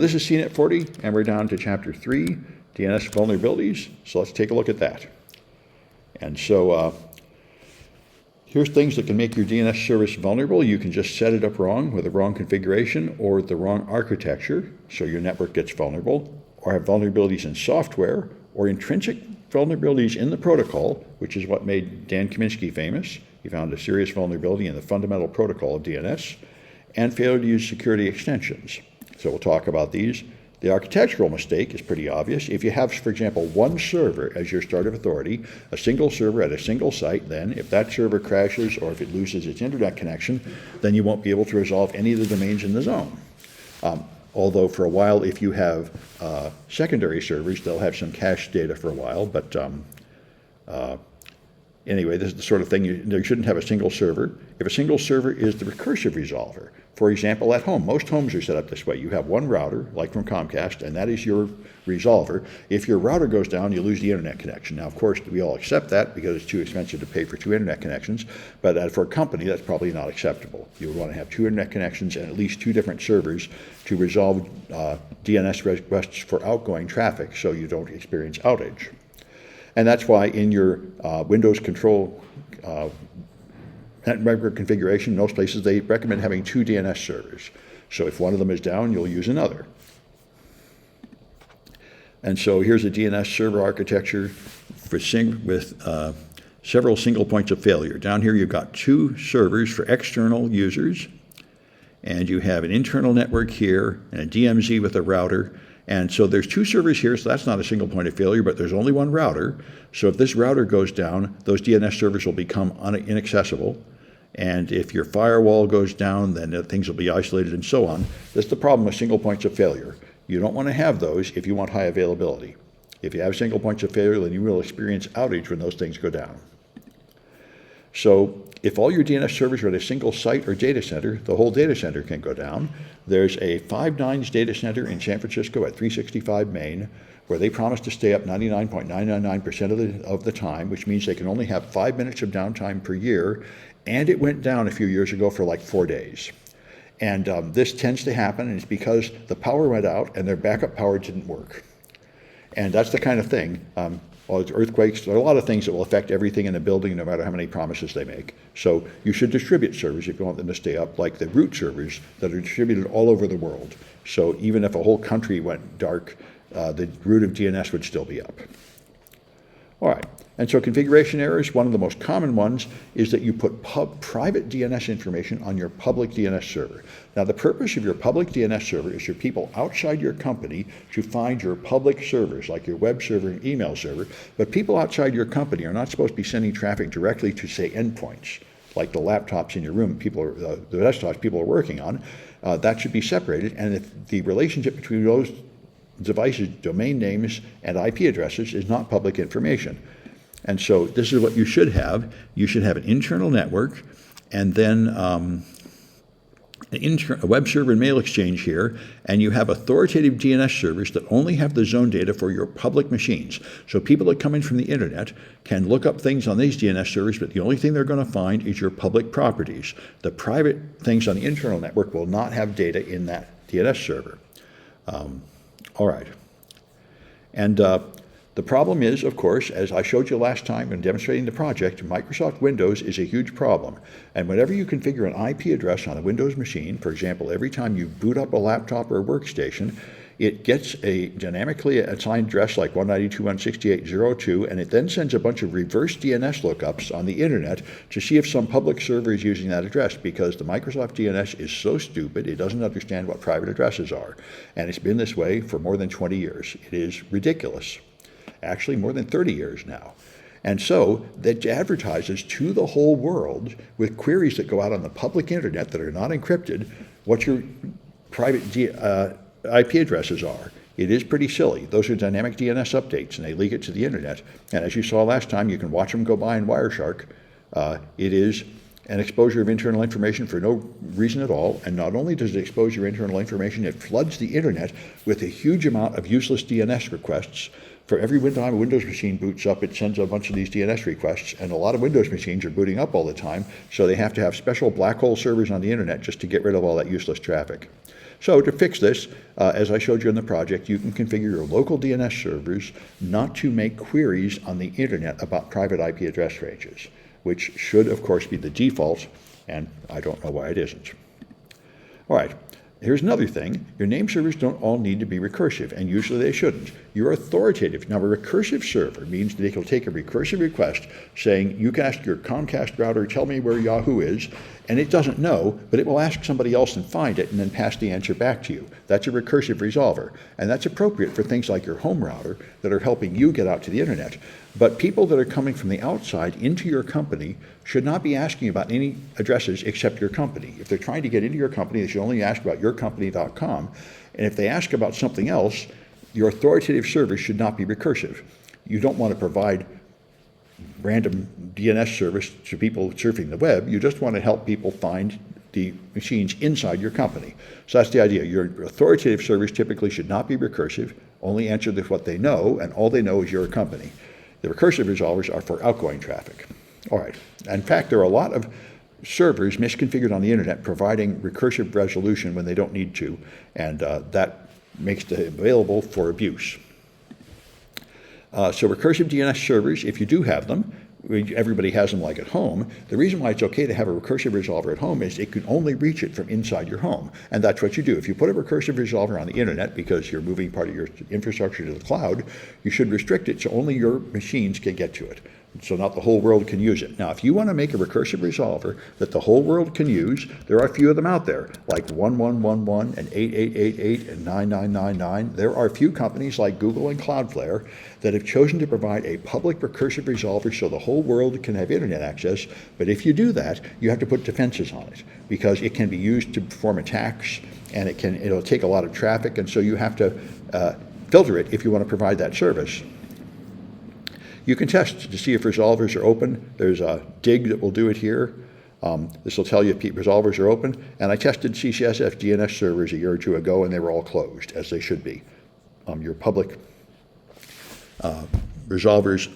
This is CNIT 40, and we're down to Chapter 3, DNS vulnerabilities. So let's take a look at that. And so here's things that can make your DNS service vulnerable. You can just set it up wrong with the wrong configuration or the wrong architecture, so your network gets vulnerable, or have vulnerabilities in software, or intrinsic vulnerabilities in the protocol, which is what made Dan Kaminsky famous. He found a serious vulnerability in the fundamental protocol of DNS, and failure to use security extensions. So we'll talk about these. The architectural mistake is pretty obvious. If you have, for example, one server as your start of authority, a single server at a single site, then if that server crashes or if it loses its internet connection, then you won't be able to resolve any of the domains in the zone. Although for a while, if you have secondary servers, they'll have some cache data for a while, but anyway, this is the sort of thing you shouldn't have a single server. If a single server is the recursive resolver, for example, at home, most homes are set up this way. You have one router, like from Comcast, and that is your resolver. If your router goes down, you lose the internet connection. Now, of course, we all accept that because it's too expensive to pay for 2 internet connections, but for a company, that's probably not acceptable. You would want to have 2 internet connections and at least 2 different servers to resolve DNS requests for outgoing traffic so you don't experience outage. And that's why in your Windows control network configuration, in most places they recommend having 2 DNS servers. So if one of them is down, you'll use another. And so here's a DNS server architecture with several single points of failure. Down here you've got 2 servers for external users, and you have an internal network here and a DMZ with a router. And so there's 2 servers here, so that's not a single point of failure, but there's only one router. So if this router goes down, those DNS servers will become inaccessible. And if your firewall goes down, then things will be isolated and so on. That's the problem with single points of failure. You don't want to have those if you want high availability. If you have single points of failure, then you will experience outage when those things go down. So if all your DNS servers are at a single site or data center, the whole data center can go down. There's a 5 nines data center in San Francisco at 365 Main, where they promise to stay up 99.999% of the time, which means they can only have 5 minutes of downtime per year, and it went down a few years ago for like 4 days. And this tends to happen, and it's because the power went out and their backup power didn't work. And that's the kind of thing. Well, it's earthquakes, there are a lot of things that will affect everything in a building no matter how many promises they make. So you should distribute servers if you want them to stay up, like the root servers that are distributed all over the world. So even if a whole country went dark, the root of DNS would still be up. All right, and so configuration errors, one of the most common ones is that you put private DNS information on your public DNS server. Now, the purpose of your public DNS server is for people outside your company to find your public servers, like your web server and email server, but people outside your company are not supposed to be sending traffic directly to, say, endpoints, like the laptops in your room, the desktops people are working on. That should be separated, and if the relationship between those devices, domain names, and IP addresses is not public information. And so this is what you should have. You should have an internal network, and then a web server and mail exchange here, and you have authoritative DNS servers that only have the zone data for your public machines. So people that come in from the internet can look up things on these DNS servers, but the only thing they're going to find is your public properties. The private things on the internal network will not have data in that DNS server. All right. And the problem is, of course, as I showed you last time in demonstrating the project, Microsoft Windows is a huge problem. And whenever you configure an IP address on a Windows machine, for example, every time you boot up a laptop or a workstation, it gets a dynamically assigned address like 192.168.02, and it then sends a bunch of reverse DNS lookups on the internet to see if some public server is using that address, because the Microsoft DNS is so stupid it doesn't understand what private addresses are. And it's been this way for more than 20 years. It is ridiculous. Actually, more than 30 years now. And so that advertises to the whole world with queries that go out on the public internet that are not encrypted what your private IP addresses are. It is pretty silly. Those are dynamic DNS updates, and they leak it to the internet. And as you saw last time, you can watch them go by in Wireshark. It is an exposure of internal information for no reason at all. And not only does it expose your internal information, it floods the internet with a huge amount of useless DNS requests. For every time a Windows machine boots up, it sends a bunch of these DNS requests, and a lot of Windows machines are booting up all the time, so they have to have special black hole servers on the internet just to get rid of all that useless traffic. So to fix this, as I showed you in the project, you can configure your local DNS servers not to make queries on the internet about private IP address ranges, which should, of course, be the default, and I don't know why it isn't. All right. Here's another thing. Your name servers don't all need to be recursive, and usually they shouldn't. You're authoritative. Now, a recursive server means that it will take a recursive request saying, you can ask your Comcast router, tell me where Yahoo is, and it doesn't know, but it will ask somebody else and find it and then pass the answer back to you. That's a recursive resolver, and that's appropriate for things like your home router that are helping you get out to the internet. But people that are coming from the outside into your company should not be asking about any addresses except your company. If they're trying to get into your company, they should only ask about yourcompany.com. And if they ask about something else, your authoritative service should not be recursive. You don't want to provide random DNS service to people surfing the web. You just want to help people find the machines inside your company. So that's the idea. Your authoritative service typically should not be recursive, only answer with what they know, and all they know is your company. The recursive resolvers are for outgoing traffic. All right. In fact, there are a lot of servers misconfigured on the internet providing recursive resolution when they don't need to, and that makes it available for abuse. So recursive DNS servers, if you do have them, everybody has them like at home. The reason why it's okay to have a recursive resolver at home is it can only reach it from inside your home. And that's what you do. If you put a recursive resolver on the internet because you're moving part of your infrastructure to the cloud, you should restrict it so only your machines can get to it. So not the whole world can use it. Now, if you want to make a recursive resolver that the whole world can use, there are a few of them out there, like 1111 and 8888 and 9999. There are a few companies like Google and Cloudflare that have chosen to provide a public recursive resolver so the whole world can have internet access. But if you do that, you have to put defenses on it because it can be used to perform attacks, and it'll take a lot of traffic, and so you have to filter it if you want to provide that service. You can test to see if resolvers are open. There's a dig that will do it here. This will tell you if resolvers are open. And I tested CCSF DNS servers a year or two ago, and they were all closed, as they should be. Your public resolvers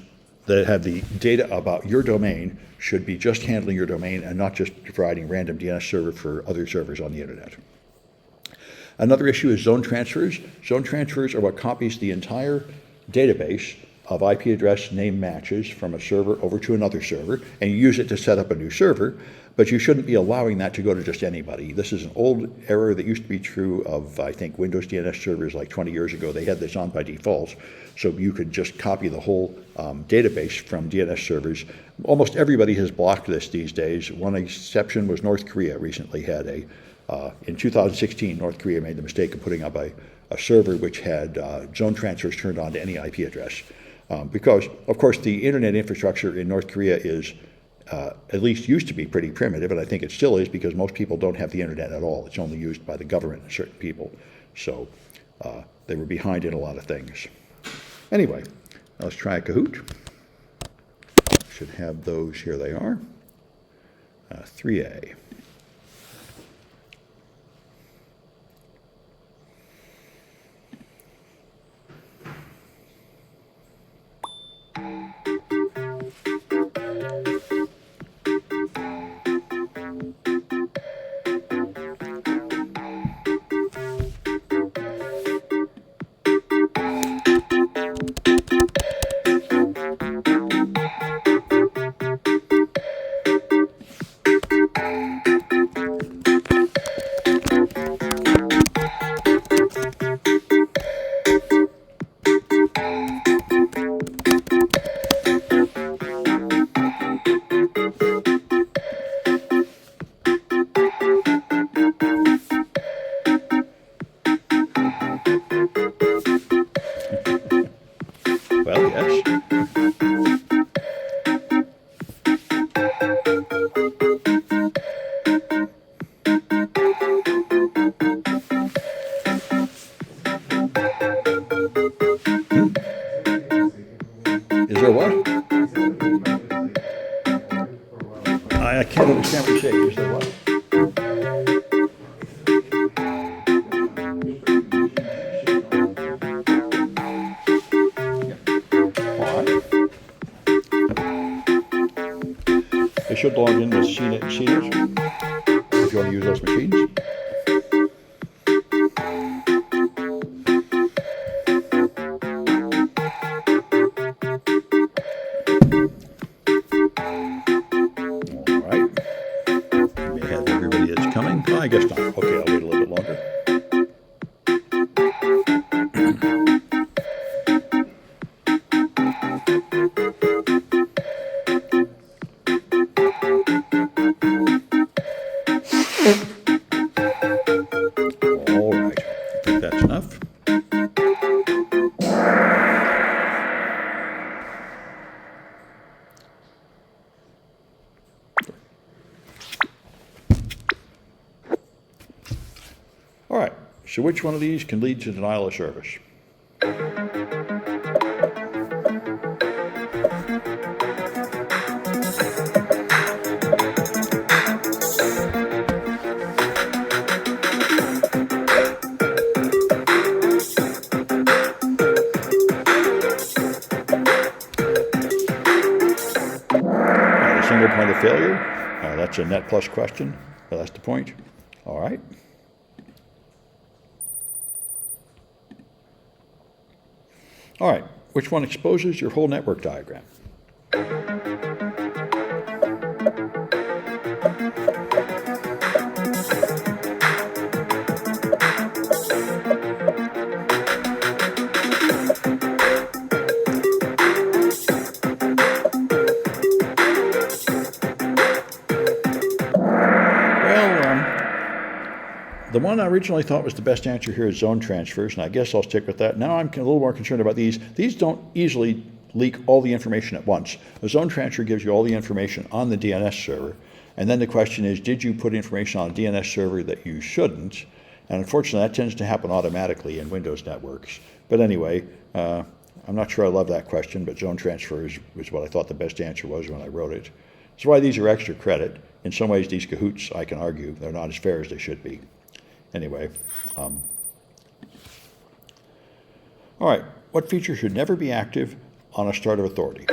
that have the data about your domain should be just handling your domain and not just providing random DNS server for other servers on the internet. Another issue is zone transfers. Zone transfers are what copies the entire database of IP address name matches from a server over to another server, and you use it to set up a new server, but you shouldn't be allowing that to go to just anybody. This is an old error that used to be true of, I think, Windows DNS servers like 20 years ago. They had this on by default, so you could just copy the whole database from DNS servers. Almost everybody has blocked this these days. One exception was North Korea recently had in 2016, North Korea made the mistake of putting up a server which had zone transfers turned on to any IP address. Because, of course, the internet infrastructure in North Korea is, at least used to be pretty primitive, and I think it still is because most people don't have the internet at all. It's only used by the government and certain people. So they were behind in a lot of things. Anyway, let's try a Kahoot. Should have those. Here they are. 3A. Well, yes. Is there what? I can't understand what you're saying. Is there what? They should log in with CNIT if you want to use those machines. guess not. Okay, I'll wait a little bit longer. All right, I think that's enough. All right, so which one of these can lead to denial of service? A single point of failure, that's a net plus question, so that's the point. All right. All right, which one exposes your whole network diagram? The one I originally thought was the best answer here is zone transfers, and I guess I'll stick with that. Now I'm a little more concerned about these. These don't easily leak all the information at once. A zone transfer gives you all the information on the DNS server, and then the question is, did you put information on a DNS server that you shouldn't? And unfortunately, that tends to happen automatically in Windows networks. But anyway, I'm not sure I love that question, but zone transfer is what I thought the best answer was when I wrote it. That's why these are extra credit. In some ways, these cahoots, I can argue, they're not as fair as they should be. Anyway, all right, what feature should never be active on a start of authority?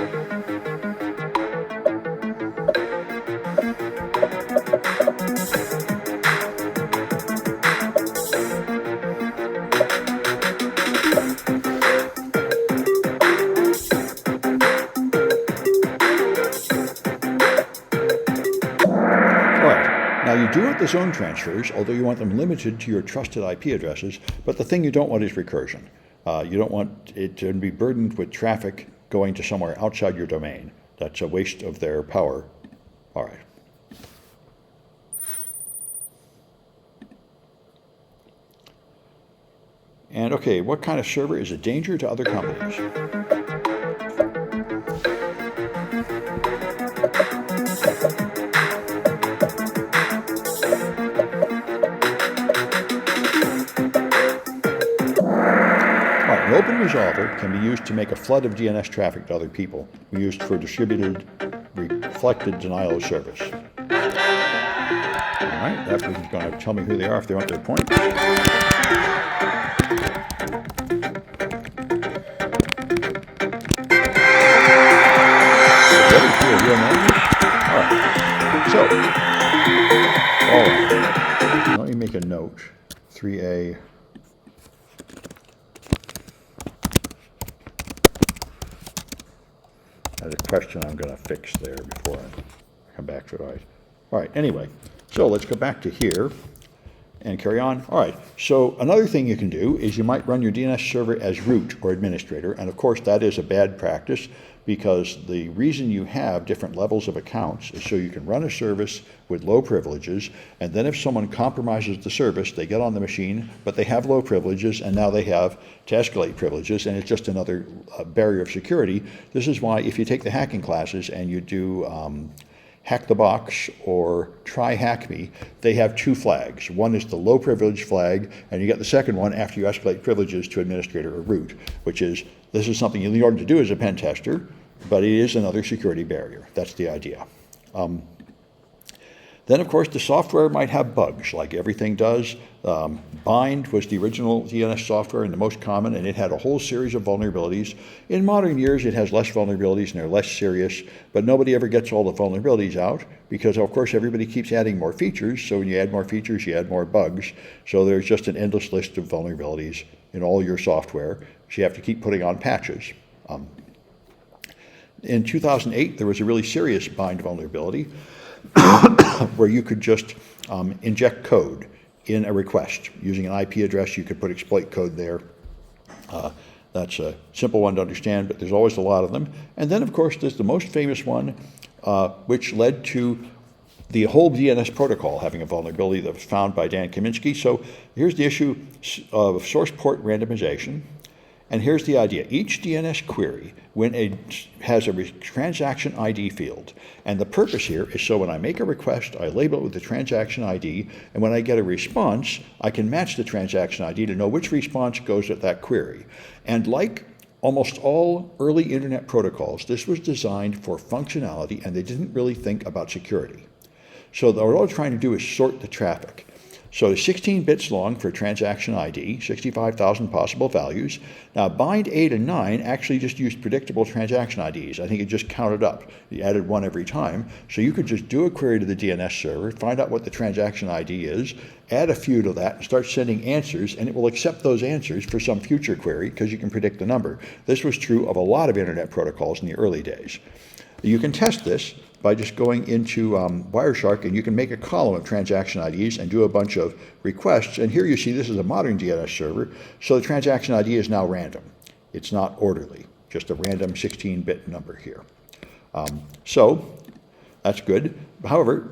Now you do want the zone transfers, although you want them limited to your trusted IP addresses, but the thing you don't want is recursion. You don't want it to be burdened with traffic going to somewhere outside your domain. That's a waste of their power. All right. And okay, what kind of server is a danger to other companies? An open resolver can be used to make a flood of DNS traffic to other people. We used for distributed, reflected denial of service. All right, that person's going to tell me who they are if they want their point. All right, let me make a note. 3A. That's a question I'm going to fix there before I come back to it. All right, anyway, so let's go back to here and carry on. All right, so another thing you can do is you might run your DNS server as root or administrator, and of course that is a bad practice because the reason you have different levels of accounts is so you can run a service with low privileges, and then if someone compromises the service, they get on the machine, but they have low privileges, and now they have to escalate privileges, and it's just another barrier of security. This is why if you take the hacking classes and you do Hack the Box or Try Hack Me, they have two flags. One is the low privilege flag, and you get the second one after you escalate privileges to administrator or root, which is, this is something you learn to do as a pen tester, but it is another security barrier. That's the idea. Then, of course, the software might have bugs, like everything does. Bind was the original DNS software and the most common, and it had a whole series of vulnerabilities. In modern years, it has less vulnerabilities and they're less serious, but nobody ever gets all the vulnerabilities out because, of course, everybody keeps adding more features. So when you add more features, you add more bugs. So there's just an endless list of vulnerabilities in all your software. So you have to keep putting on patches. In 2008, there was a really serious bind vulnerability where you could just inject code in a request. Using an IP address, you could put exploit code there. That's a simple one to understand, but there's always a lot of them. And then, of course, there's the most famous one, which led to the whole DNS protocol having a vulnerability that was found by Dan Kaminsky. So here's the issue of source port randomization. And here's the idea. Each DNS query has a transaction ID field. And the purpose here is so when I make a request, I label it with the transaction ID, and when I get a response, I can match the transaction ID to know which response goes with that query. And like almost all early internet protocols, this was designed for functionality, and they didn't really think about security. So what they're trying to do is sort the traffic. So 16 bits long for transaction ID, 65,000 possible values. Now bind 8 and 9 actually just used predictable transaction IDs. I think it just counted up. You added one every time. So you could just do a query to the DNS server, find out what the transaction ID is, add a few to that, and start sending answers, and it will accept those answers for some future query because you can predict the number. This was true of a lot of internet protocols in the early days. You can test this by just going into Wireshark, and you can make a column of transaction IDs and do a bunch of requests. And here you see this is a modern DNS server, so the transaction ID is now random. It's not orderly, just a random 16-bit number here. So that's good. However,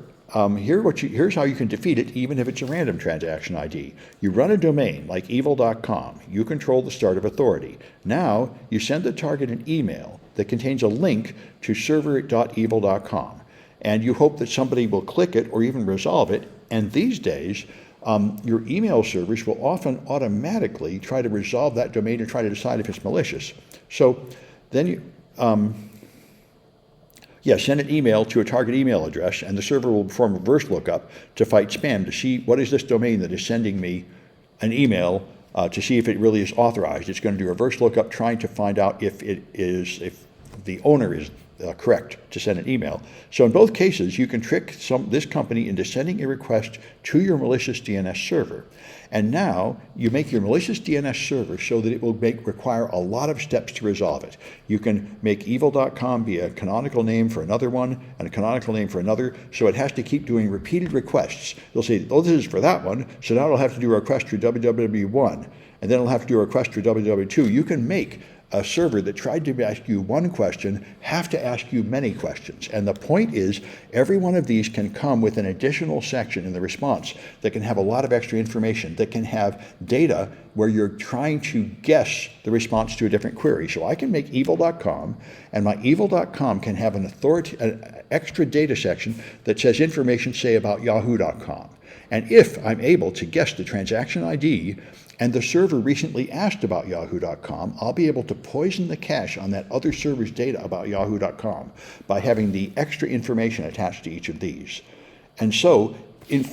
here's how you can defeat it even if it's a random transaction ID. You run a domain like evil.com. You control the start of authority. Now you send the target an email that contains a link to server.evil.com. And you hope that somebody will click it or even resolve it. And these days, your email servers will often automatically try to resolve that domain and try to decide if it's malicious. So then you send an email to a target email address, and the server will perform reverse lookup to fight spam to see what is this domain that is sending me an email to see if it really is authorized. It's going to do reverse lookup trying to find out if the owner is correct to send an email. So in both cases, you can trick this company into sending a request to your malicious DNS server. And now you make your malicious DNS server so that it will require a lot of steps to resolve it. You can make evil.com be a canonical name for another one and a canonical name for another, so it has to keep doing repeated requests. They'll say, oh, this is for that one, so now it'll have to do a request for www1, and then it'll have to do a request for www2. You can make a server that tried to ask you one question have to ask you many questions. And the point is, every one of these can come with an additional section in the response that can have a lot of extra information, that can have data where you're trying to guess the response to a different query. So I can make evil.com, and my evil.com can have an extra data section that says information, say, about yahoo.com. And if I'm able to guess the transaction ID, and the server recently asked about yahoo.com, I'll be able to poison the cache on that other server's data about yahoo.com by having the extra information attached to each of these. And so,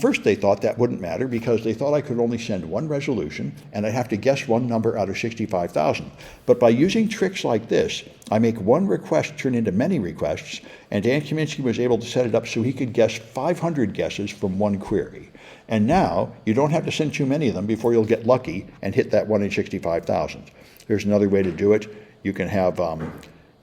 first they thought that wouldn't matter because they thought I could only send one resolution and I'd have to guess one number out of 65,000. But by using tricks like this, I make one request turn into many requests, and Dan Kaminsky was able to set it up so he could guess 500 guesses from one query. And now you don't have to send too many of them before you'll get lucky and hit that 1 in 65,000. Here's another way to do it. You can have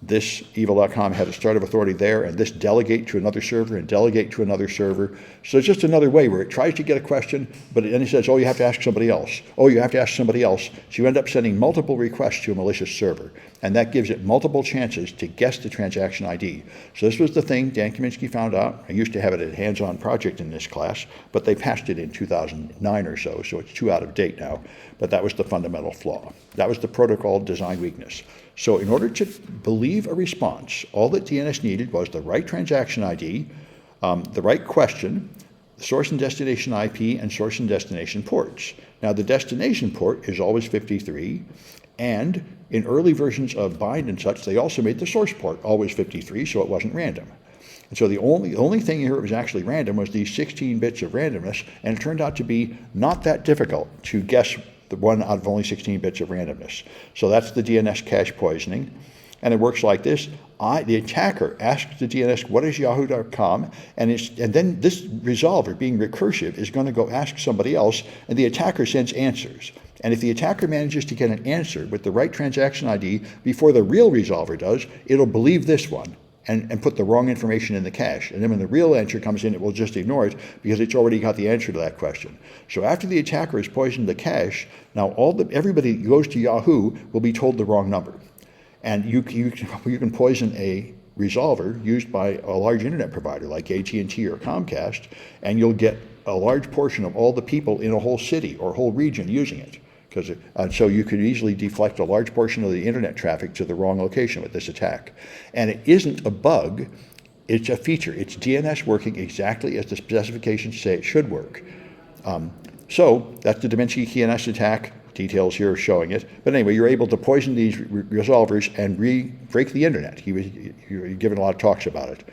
this evil.com have a start of authority there, and this delegate to another server and delegate to another server. So it's just another way where it tries to get a question, but then it says, oh, you have to ask somebody else. Oh, you have to ask somebody else. So you end up sending multiple requests to a malicious server, and that gives it multiple chances to guess the transaction ID. So this was the thing Dan Kaminsky found out. I used to have it at a hands-on project in this class, but they patched it in 2009 or so it's too out of date now. But that was the fundamental flaw. That was the protocol design weakness. So in order to believe a response, all that DNS needed was the right transaction ID, the right question, source and destination IP, and source and destination ports. Now the destination port is always 53, and in early versions of bind and such, they also made the source port always 53, so it wasn't random. And so the only thing here that was actually random was these 16 bits of randomness, and it turned out to be not that difficult to guess the one out of only 16 bits of randomness. So that's the DNS cache poisoning. And it works like this. The attacker asks the DNS, what is yahoo.com? And then this resolver, being recursive, is going to go ask somebody else, and the attacker sends answers. And if the attacker manages to get an answer with the right transaction ID before the real resolver does, it'll believe this one. and put the wrong information in the cache. And then when the real answer comes in, it will just ignore it because it's already got the answer to that question. So after the attacker has poisoned the cache, now everybody who goes to Yahoo will be told the wrong number. And you can poison a resolver used by a large internet provider like AT&T or Comcast, and you'll get a large portion of all the people in a whole city or whole region using it. So you could easily deflect a large portion of the internet traffic to the wrong location with this attack. And it isn't a bug, it's a feature. It's DNS working exactly as the specifications say it should work. So that's the Dimensky DNS attack. Details here showing it. But anyway, you're able to poison these resolvers and break the internet. You're given a lot of talks about it.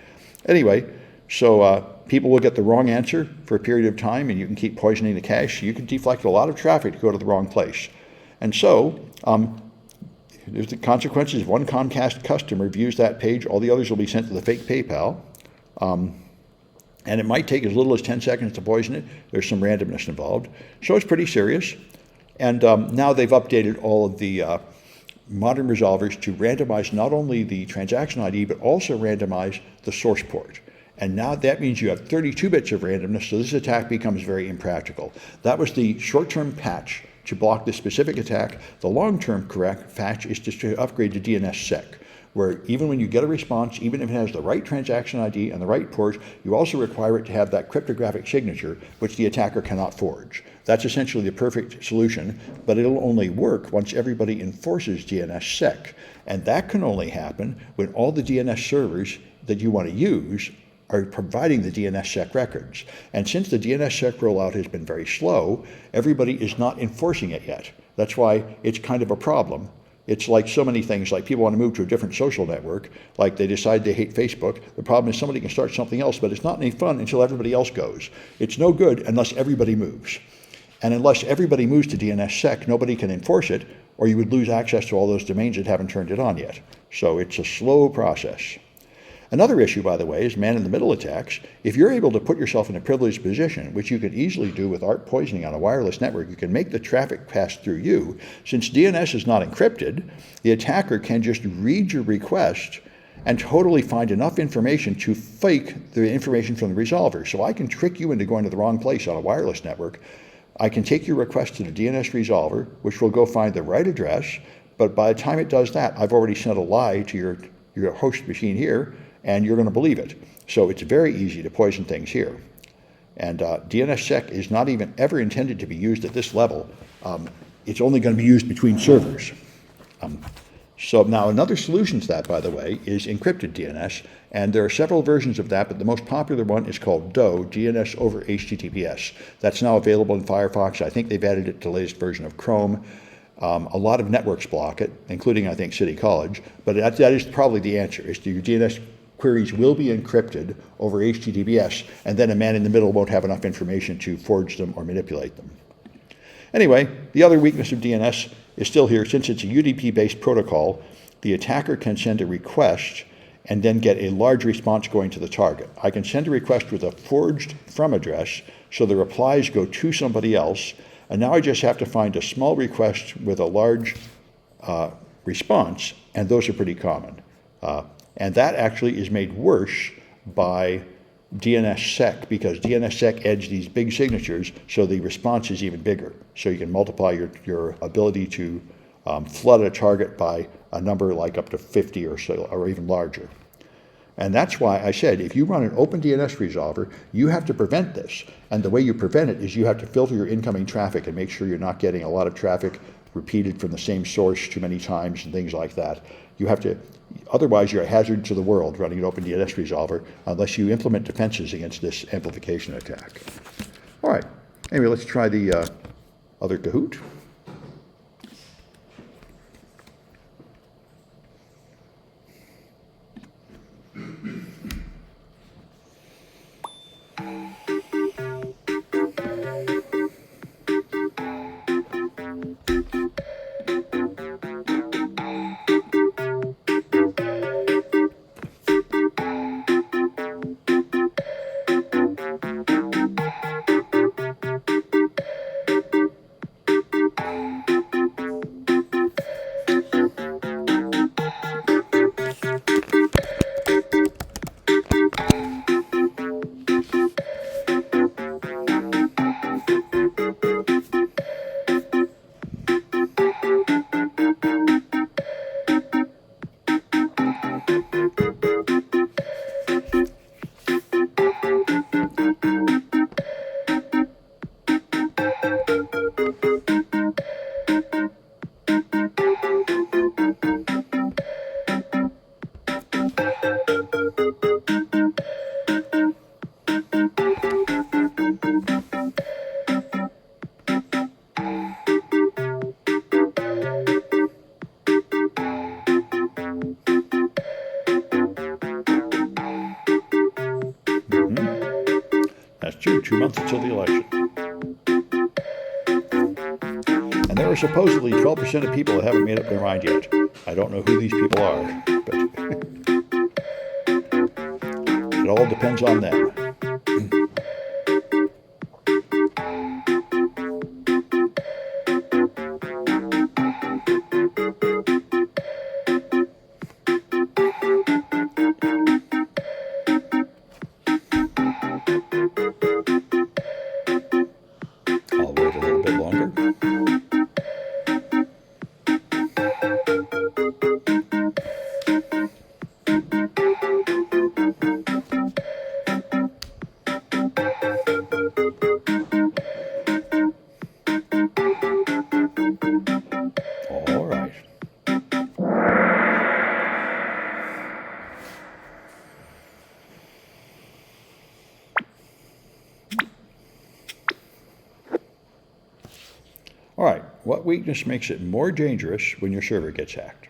Anyway, so people will get the wrong answer for a period of time, and you can keep poisoning the cache. You can deflect a lot of traffic to go to the wrong place. And so there's the consequences. If one Comcast customer views that page, all the others will be sent to the fake PayPal. And it might take as little as 10 seconds to poison it. There's some randomness involved. So it's pretty serious. And now they've updated all of the modern resolvers to randomize not only the transaction ID, but also randomize the source port. And now that means you have 32 bits of randomness, so this attack becomes very impractical. That was the short-term patch to block this specific attack. The long-term correct patch is to upgrade to DNS Sec, where even when you get a response, even if it has the right transaction ID and the right port, you also require it to have that cryptographic signature, which the attacker cannot forge. That's essentially the perfect solution, but it'll only work once everybody enforces DNS Sec. And that can only happen when all the DNS servers that you want to use are providing the DNSSEC records. And since the DNSSEC rollout has been very slow, everybody is not enforcing it yet. That's why it's kind of a problem. It's like so many things, like people want to move to a different social network, like they decide they hate Facebook. The problem is somebody can start something else, but it's not any fun until everybody else goes. It's no good unless everybody moves. And unless everybody moves to DNSSEC, nobody can enforce it, or you would lose access to all those domains that haven't turned it on yet. So it's a slow process. Another issue, by the way, is man-in-the-middle attacks. If you're able to put yourself in a privileged position, which you can easily do with ARP poisoning on a wireless network, you can make the traffic pass through you. Since DNS is not encrypted, the attacker can just read your request and totally find enough information to fake the information from the resolver. So I can trick you into going to the wrong place on a wireless network. I can take your request to the DNS resolver, which will go find the right address, but by the time it does that, I've already sent a lie to your host machine here, and you're going to believe it. So it's very easy to poison things here. And DNSSEC is not even ever intended to be used at this level. It's only going to be used between servers. So now another solution to that, by the way, is encrypted DNS. And there are several versions of that, but the most popular one is called DOE, DNS over HTTPS. That's now available in Firefox. I think they've added it to the latest version of Chrome. A lot of networks block it, including, I think, City College. But that is probably the answer, is your DNS queries will be encrypted over HTTPS, and then a man in the middle won't have enough information to forge them or manipulate them. Anyway, the other weakness of DNS is still here. Since it's a UDP-based protocol, the attacker can send a request and then get a large response going to the target. I can send a request with a forged from address, so the replies go to somebody else, and now I just have to find a small request with a large response, and those are pretty common. And that actually is made worse by DNSSEC, because DNSSEC adds these big signatures, so the response is even bigger. So you can multiply your ability to flood a target by a number like up to 50 or so, or even larger. And that's why I said, if you run an open DNS resolver, you have to prevent this. And the way you prevent it is you have to filter your incoming traffic and make sure you're not getting a lot of traffic repeated from the same source too many times and things like that. You have to, otherwise you're a hazard to the world running an open DNS resolver unless you implement defenses against this amplification attack. All right, anyway, let's try the other Kahoot. June, 2 months until the election. And there are supposedly 12% of people that haven't made up their mind yet. I don't know who these people are, but it all depends on them. I'll wait a little bit longer. All right. All right, what weakness makes it more dangerous when your server gets hacked?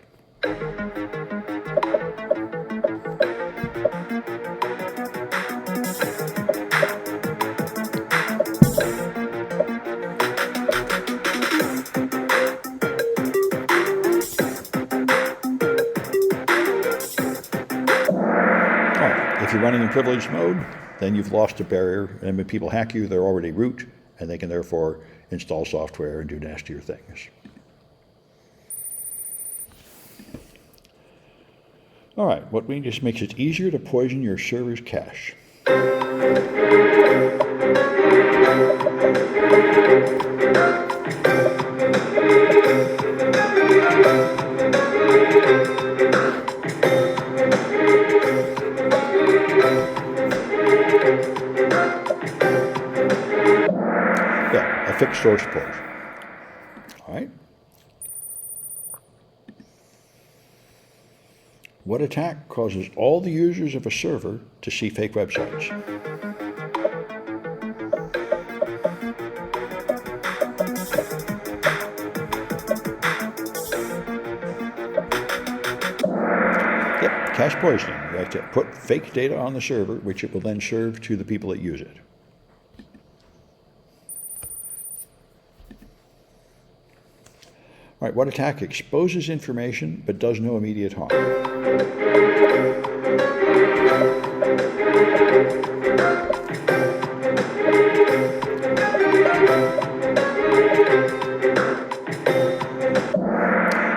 If you're running in privileged mode, then you've lost a barrier, and when people hack you, they're already root, and they can therefore install software and do nastier things. All right, what weakness makes it easier to poison your server's cache? Yeah, a fixed source port. All right. What attack causes all the users of a server to see fake websites? Yep, cache poisoning. You have to put fake data on the server, which it will then serve to the people that use it. All right, what attack exposes information but does no immediate harm?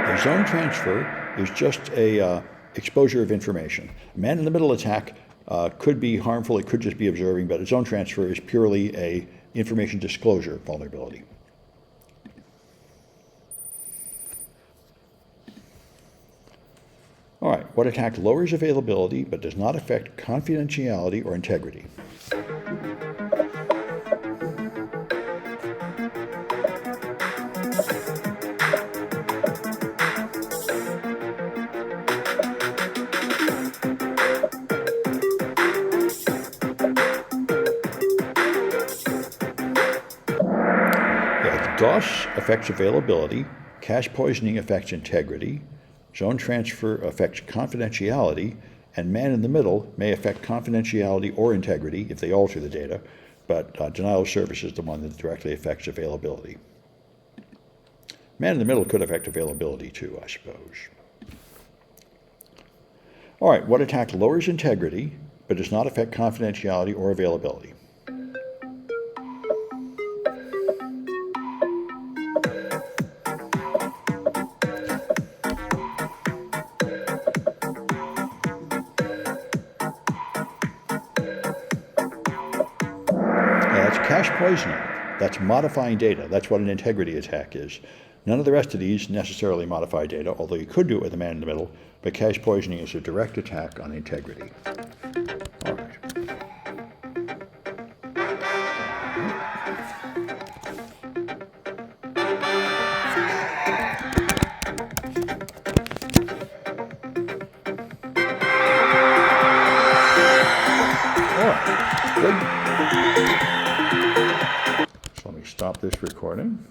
A zone transfer is just a exposure of information. A man-in-the-middle attack could be harmful, it could just be observing, but a zone transfer is purely a information disclosure vulnerability. All right, what attack lowers availability but does not affect confidentiality or integrity? Yeah, DOS affects availability, cache poisoning affects integrity, zone transfer affects confidentiality, and man-in-the-middle may affect confidentiality or integrity if they alter the data, but denial of service is the one that directly affects availability. Man-in-the-middle could affect availability too, I suppose. All right, what attack lowers integrity but does not affect confidentiality or availability? That's cache poisoning. That's modifying data. That's what an integrity attack is. None of the rest of these necessarily modify data, although you could do it with a man-in-the-middle, but cache poisoning is a direct attack on integrity. All right. All right. Good. So let me stop this recording.